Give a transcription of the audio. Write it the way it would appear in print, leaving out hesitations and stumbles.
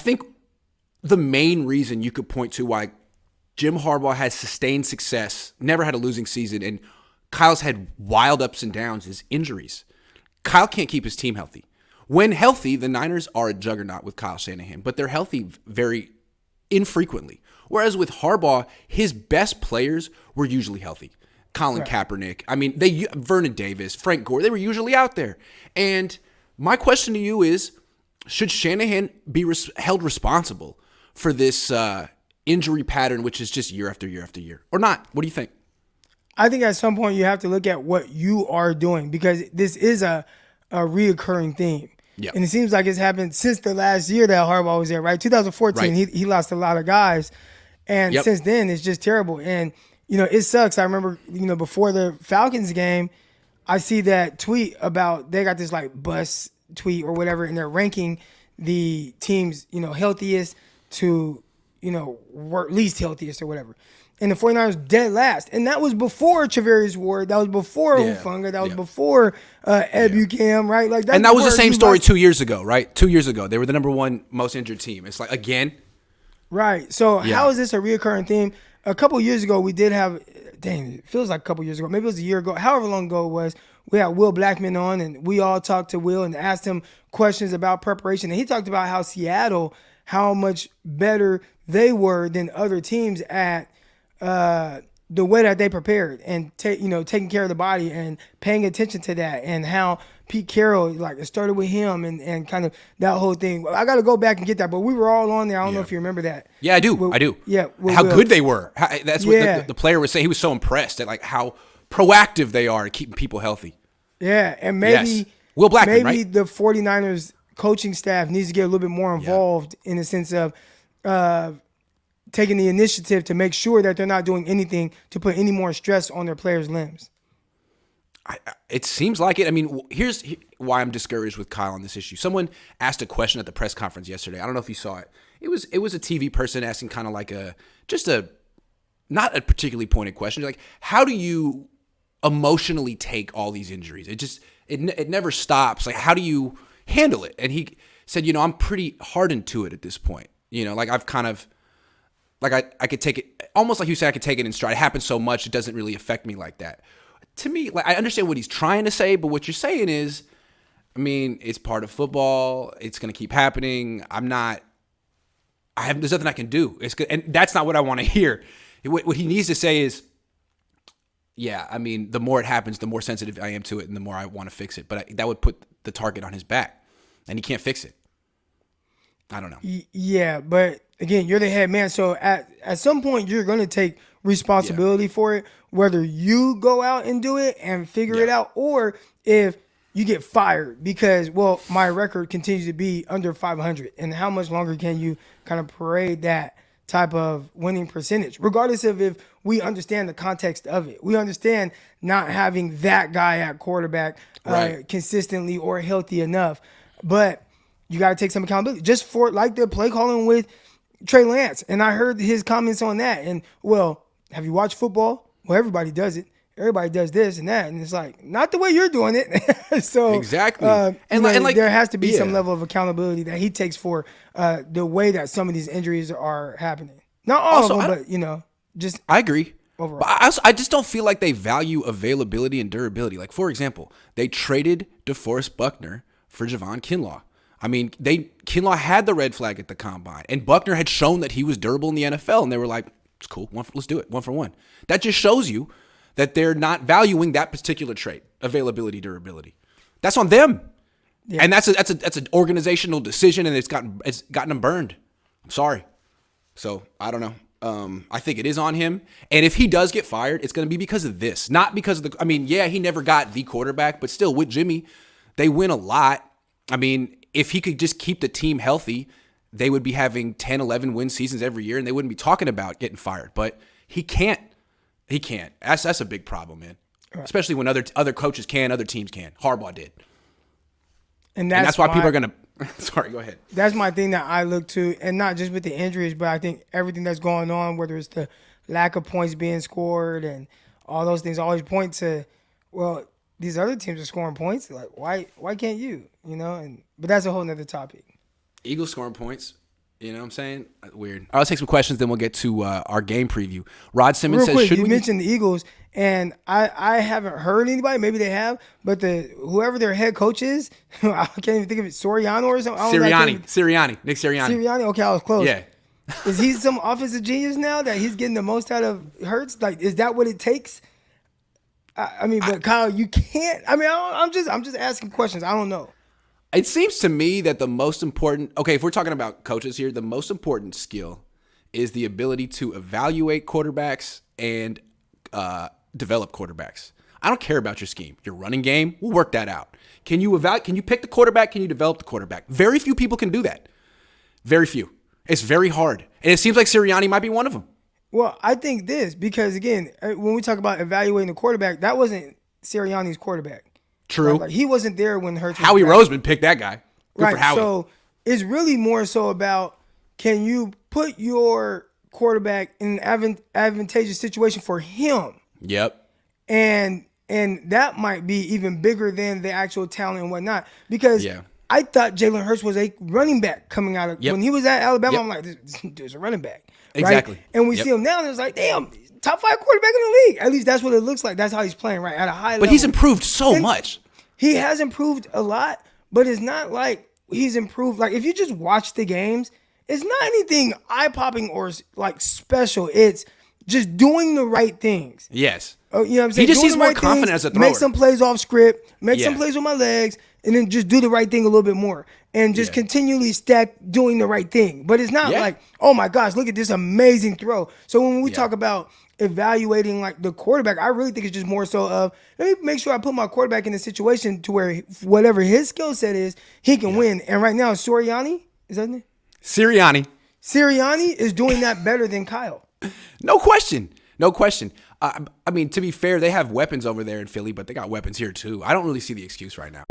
think the main reason you could point to why Jim Harbaugh has sustained success, never had a losing season, and Kyle's had wild ups and downs is injuries. Kyle can't keep his team healthy. When healthy, the Niners are a juggernaut with Kyle Shanahan, but they're healthy very infrequently. Whereas with Harbaugh, his best players were usually healthy. Colin Kaepernick, Vernon Davis, Frank Gore, they were usually out there. And my question to you is, should Shanahan be held responsible for this injury pattern, which is just year after year after year, or not? What do you think? I think at some point you have to look at what you are doing, because this is a reoccurring theme. Yep. And it seems like it's happened since the last year that Harbaugh was there, right? 2014, he lost a lot of guys. And since then, it's just terrible. And, it sucks. I remember, before the Falcons game, I see that tweet about they got this like bus tweet or whatever, and they're ranking the teams, healthiest to, least healthiest or whatever. And the 49ers dead last. And that was before Travarius Ward. That was before Ufunga. That was before Ed Bucam, right? Like that. And that was the same story 2 years ago, right? 2 years ago. They were the number one most injured team. It's like, again. Right. So how is this a reoccurring theme? A couple of years ago, we did have, it feels like a couple of years ago. Maybe it was a year ago. However long ago it was, we had Will Blackman on, and we all talked to Will and asked him questions about preparation. And he talked about how Seattle, how much better they were than other teams at the way that they prepared and taking care of the body and paying attention to that, and how Pete Carroll, like, it started with him and kind of that whole thing. I got to go back and get that, but we were all on there. I don't know if you remember that. Yeah, I do. I do. Yeah. How good they were. That's what the player was saying. He was so impressed at like how proactive they are at keeping people healthy. Yeah, and maybe Will Blackman, maybe right? the 49ers coaching staff needs to get a little bit more involved in the sense of taking the initiative to make sure that they're not doing anything to put any more stress on their players' limbs. It seems like it. I mean, here's why I'm discouraged with Kyle on this issue. Someone asked a question at the press conference yesterday. I don't know if you saw it. It was a TV person asking kind of like not a particularly pointed question. Like, how do you emotionally take all these injuries? It never stops. Like, how do you handle it? And he said, I'm pretty hardened to it at this point. Like I've kind of, like I could take it, almost like you said, I could take it in stride. It happens so much, it doesn't really affect me like that. To me, like, I understand what he's trying to say, but what you're saying is, it's part of football. It's going to keep happening. There's nothing I can do. It's good. And that's not what I want to hear. What he needs to say is, the more it happens, the more sensitive I am to it and the more I want to fix it. But that would put the target on his back, and he can't fix it. I don't know. Yeah, but again, you're the head man. So at some point, you're going to take responsibility for it, whether you go out and do it and figure it out, or if you get fired because, my record continues to be under 500. And how much longer can you kind of parade that type of winning percentage, regardless of if we understand the context of it. We understand not having that guy at quarterback consistently or healthy enough. But you got to take some accountability just for like the play calling with Trey Lance. And I heard his comments on that. And, have you watched football? Well, everybody does it. Everybody does this and that. And it's like, not the way you're doing it. So exactly. And there has to be some level of accountability that he takes for the way that some of these injuries are happening. Not all of them, but, just I agree. Overall. But I just don't feel like they value availability and durability. Like, for example, they traded DeForest Buckner for Javon Kinlaw. Kinlaw had the red flag at the combine, and Buckner had shown that he was durable in the NFL, and they were like, it's cool. Let's do it. 1 for 1. That just shows you that they're not valuing that particular trait, availability, durability. That's on them. Yeah. And that's an organizational decision, and it's gotten them burned. I'm sorry. So I don't know. I think it is on him. And if he does get fired, it's going to be because of this, not because of he never got the quarterback, but still with Jimmy, they win a lot. If he could just keep the team healthy, they would be having 10, 11 win seasons every year, and they wouldn't be talking about getting fired. But he can't. He can't. That's a big problem, man. Right. Especially when other coaches can, other teams can. Harbaugh did. And that's why people are going to – sorry, go ahead. That's my thing that I look to, and not just with the injuries, but I think everything that's going on, whether it's the lack of points being scored and all those things, always point to, these other teams are scoring points. Like, why can't you? But that's a whole nother topic. Eagles scoring points. You know what I'm saying? Weird. All right, let's take some questions, then we'll get to our game preview. Rod Simmons Real says, quick, should you we... mentioned the Eagles, and I haven't heard anybody. Maybe they have, but whoever their head coach is, I can't even think of it. Soriano or something. Sirianni. Nick Sirianni. Sirianni. Okay, I was close. Yeah. Is he some offensive genius now that he's getting the most out of Hurts? Like, is that what it takes? I mean, but Kyle, you can't. I mean, I'm just asking questions. I don't know. It seems to me that the most important, okay, if we're talking about coaches here, the most important skill is the ability to evaluate quarterbacks and develop quarterbacks. I don't care about your scheme. Your running game, we'll work that out. Can you pick the quarterback? Can you develop the quarterback? Very few people can do that. Very few. It's very hard. And it seems like Sirianni might be one of them. Well, I think this, because again, when we talk about evaluating the quarterback, that wasn't Sirianni's quarterback. True. Like, he wasn't there when Hurts was Howie back. Roseman picked that guy. Good Right. for Howie. So it's really more so about, can you put your quarterback in an advantageous situation for him? Yep. And that might be even bigger than the actual talent and whatnot. Because I thought Jalen Hurts was a running back coming out of when he was at Alabama. I'm like, this dude's a running back. Exactly. Right? And we see him now, and it's like, damn, top 5 quarterback in the league. At least that's what it looks like. That's how he's playing, right? At a high level. But he's improved so much. He has improved a lot, but it's not like he's improved. Like, if you just watch the games, it's not anything eye-popping or like special. It's just doing the right things. Yes. You know what I'm saying? He just Doing seems the more right confident things, as a thrower. Make some plays off script, make some plays with my legs, and then just do the right thing a little bit more. And just continually stack doing the right thing. But it's not like, oh my gosh, look at this amazing throw. So when we talk about evaluating like the quarterback, I really think it's just more so of, let me make sure I put my quarterback in a situation to where whatever his skill set is, he can win. And right now, Sirianni, is that his name? Sirianni is doing that better than Kyle. No question. I mean, to be fair, they have weapons over there in Philly, but they got weapons here too. I don't really see the excuse right now.